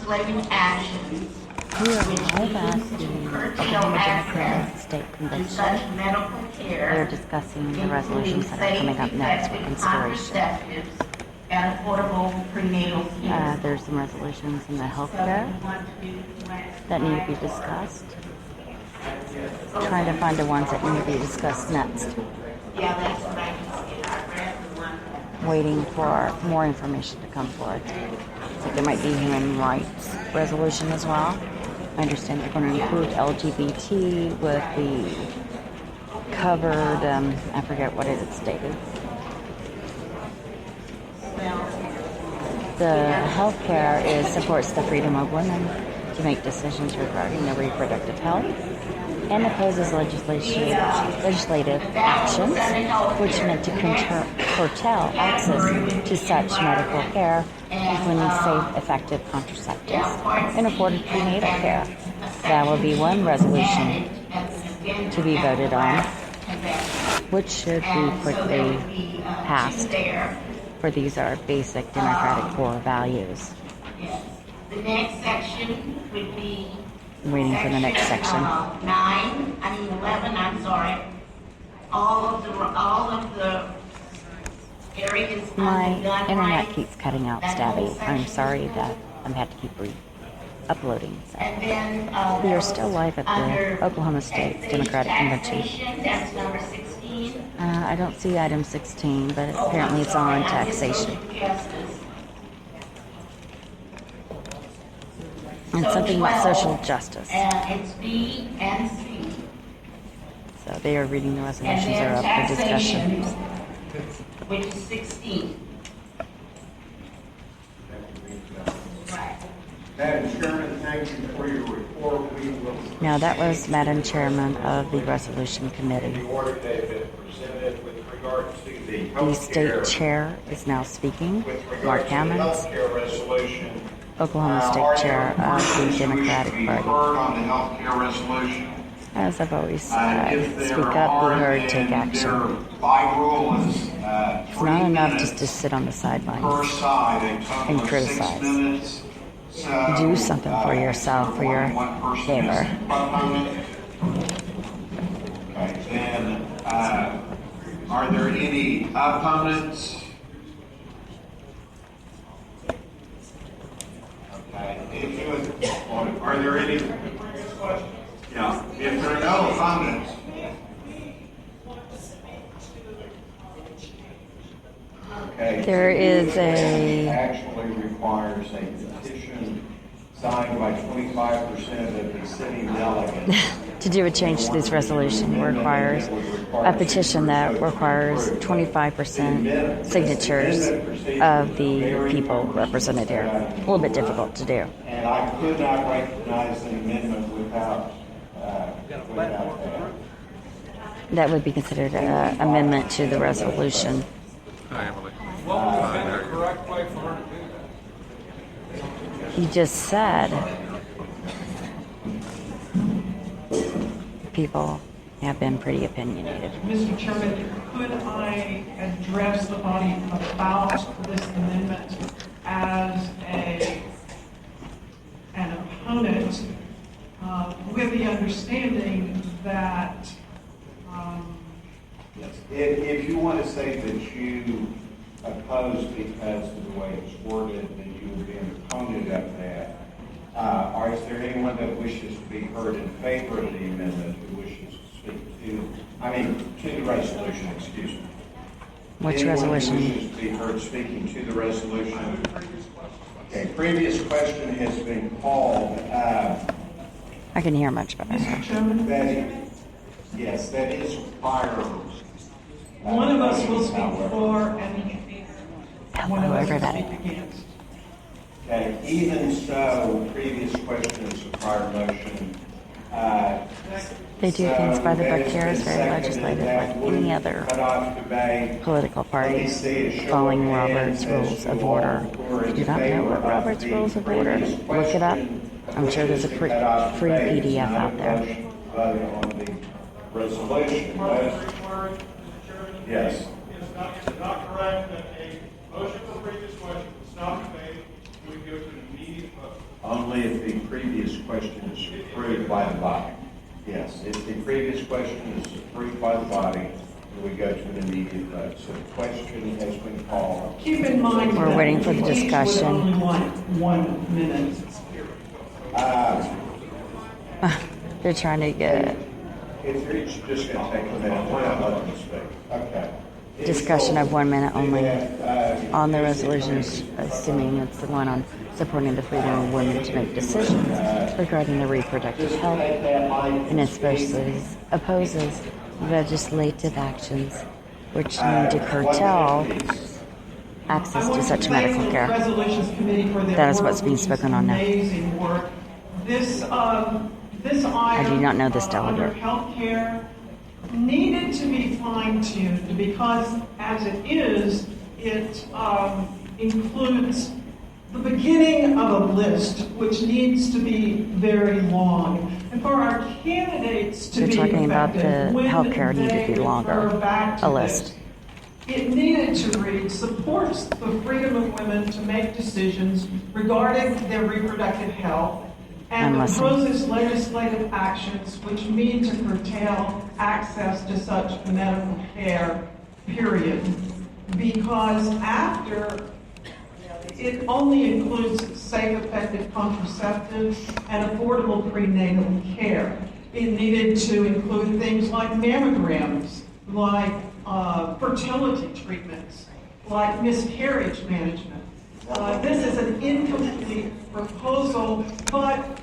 legislative actions We are which live at use the to curtail Oklahoma access Democratic State to Convention. such medical care. They're discussing the resolutions that are coming up next for consideration. Contraceptives and affordable prenatal care. There's some resolutions in the healthcare that need to be discussed. Trying to find the ones that need to be discussed next. Yeah, that's what I can see. I read the one. Waiting for more information to come forward. So there might be human rights resolution as well. I understand they're going to include LGBT with the covered, I forget what it is stated. The healthcare supports the freedom of women to make decisions regarding their reproductive health and opposes legislative actions which meant to curtail access to such medical care, including safe, effective contraceptives and afforded prenatal care. That will be one resolution to be voted on, which should be quickly passed, for these are basic democratic core values. Yes. The next section would be I'm waiting for the next section. 11, I'm sorry. All of the areas My on the gun internet rights, keeps cutting out, that whole Stabby. I'm section. sorry that I'm had to keep uploading. So. And then We there are still was live at under the Oklahoma State Democratic Convention. taxation, that's number 16. I don't see item 16, but apparently it's on taxation. And So something about 12, social justice. And it's B and C. So they are reading the And resolutions then are up for discussion. taxation, which is 16. Right. Madam Chairman, thank you for your report. We will. Now that was Madam Chairman of the Resolution Committee. The order that has been presented with regards to the The state chair is now speaking, Mark Hammonds, Healthcare resolution. Oklahoma Are State there Chair of the persons who Democratic wish to be Party. heard on the healthcare resolution? As I've always If said, there speak up, are, be heard, then take their action. by rule is It's 3 not enough minutes just to sit on the per sidelines. side, a total and of criticize. 6 minutes. So, Do something for yourself, for your one person neighbor. is proponent. Okay, then, are there any opponents? Okay, if you would, are there any? Yeah, if there are no opponents. Okay. There is a- Actually requires a petition signed by 25% of the sitting delegates. To do a change to this resolution requires a petition that requires 25% signatures of the people represented here. A little bit difficult to do. And I could not recognize an amendment without that. That would be considered an amendment to the resolution. Hi, Emily. You just said people have been pretty opinionated. Mr. Chairman, could I address the body about this amendment as an opponent with the understanding that Yes. If you want to say that you oppose because of the way it's worded, then you would be an opponent of that. Or is there anyone that wishes to be heard in favor of the amendment who wishes to speak to the resolution, excuse me? Which Anyone who resolution? wishes to be heard speaking to the resolution? Okay, previous question has been called. I can hear much better. Mr. Chairman, Yes, that is prior. one of us will speak for and one of Hello, us will everybody. speak against. Okay, even so, previous question is a prior motion. They do things by the book here. It's very legislative, like any other political party, following Robert's Rules of Order. If you don't know what Robert's Rules of Order, look it up. I'm sure there's a free PDF out there. On the resolution. Yes. Is it not correct that a motion for previous question was not made, we would go to an immediate vote? Only if the previous question is approved by the body. Yes, if the previous question is approved by the body, then we go to an immediate vote. So the question has been called. Keep in mind. We're that waiting for the each would discussion. only want 1 minute. They're trying to get It's just going to take a minute. We're not letting them speak. Okay. discussion of 1 minute only on the resolutions, assuming it's the one on supporting the freedom of women to make decisions regarding their reproductive health, and opposes legislative actions which need to curtail access to such medical care. Resolutions Committee for their That is work, what's being which is spoken on now. Amazing work. This item. do not know this Under delegate. healthcare needed to be fine-tuned because as it is, it includes the beginning of a list which needs to be very long. And for our candidates to They're be talking about effective, the when healthcare need to they be longer, refer back to a this, list. it needed to read, supports the freedom of women to make decisions regarding their reproductive health and I'm listening. proposes legislative actions which mean to curtail access to such medical care, period. Because after, it only includes safe, effective contraceptives and affordable prenatal care. It needed to include things like mammograms, like fertility treatments, like miscarriage management. This is an incomplete proposal, but